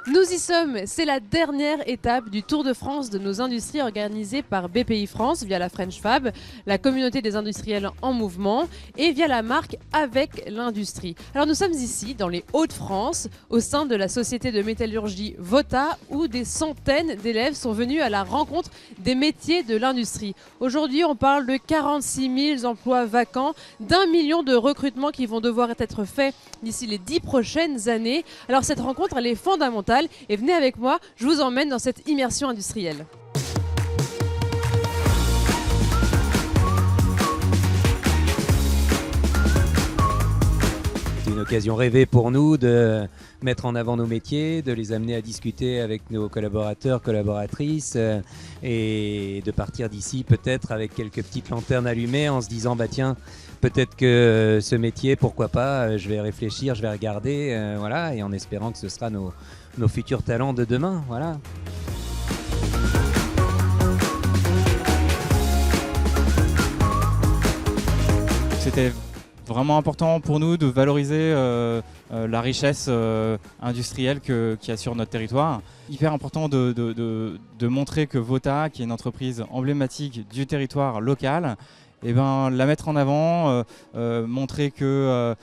Nous y sommes, c'est la dernière étape du Tour de France de nos industries organisé par BPI France via la French Fab, la communauté des industriels en mouvement et via la marque Avec l'Industrie. Alors nous sommes ici dans les Hauts-de-France au sein de la société de métallurgie Vota où des centaines d'élèves sont venus à la rencontre des métiers de l'industrie. Aujourd'hui on parle de 46 000 emplois vacants, d'1 million de recrutements qui vont devoir être faits d'ici les 10 prochaines années. Alors cette rencontre elle est fondamentale. Et venez avec moi, je vous emmène dans cette immersion industrielle. C'est une occasion rêvée pour nous de mettre en avant nos métiers, de les amener à discuter avec nos collaborateurs, collaboratrices et de partir d'ici peut-être avec quelques petites lanternes allumées en se disant bah tiens, peut-être que ce métier, pourquoi pas, je vais réfléchir, je vais regarder, voilà, et en espérant que ce sera nos futurs talents de demain, voilà. C'était vraiment important pour nous de valoriser la richesse industrielle qu'il y a sur notre territoire. Hyper important de montrer que Vota, qui est une entreprise emblématique du territoire local, eh ben, la mettre en avant, montrer qu'elle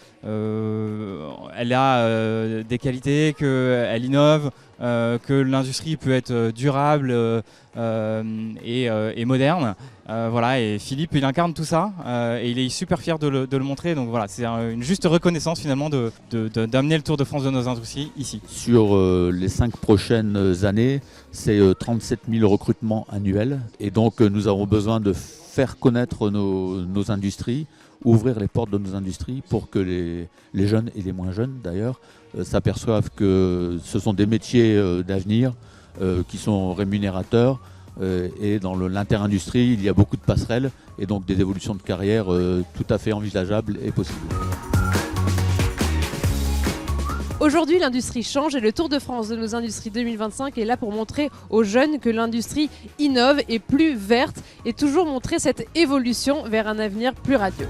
a des qualités, qu'elle innove, que l'industrie peut être durable et moderne. Voilà, et Philippe il incarne tout ça et il est super fier de le montrer. Donc voilà, c'est une juste reconnaissance finalement d'amener le Tour de France de nos industries ici. Sur les 5 prochaines années, c'est 37 000 recrutements annuels et donc nous avons besoin de faire connaître nos industries, ouvrir les portes de nos industries pour que les jeunes et les moins jeunes d'ailleurs s'aperçoivent que ce sont des métiers d'avenir qui sont rémunérateurs et dans l'interindustrie il y a beaucoup de passerelles et donc des évolutions de carrière tout à fait envisageables et possibles. Aujourd'hui, l'industrie change et le Tour de France de nos industries 2025 est là pour montrer aux jeunes que l'industrie innove, est plus verte et toujours montrer cette évolution vers un avenir plus radieux.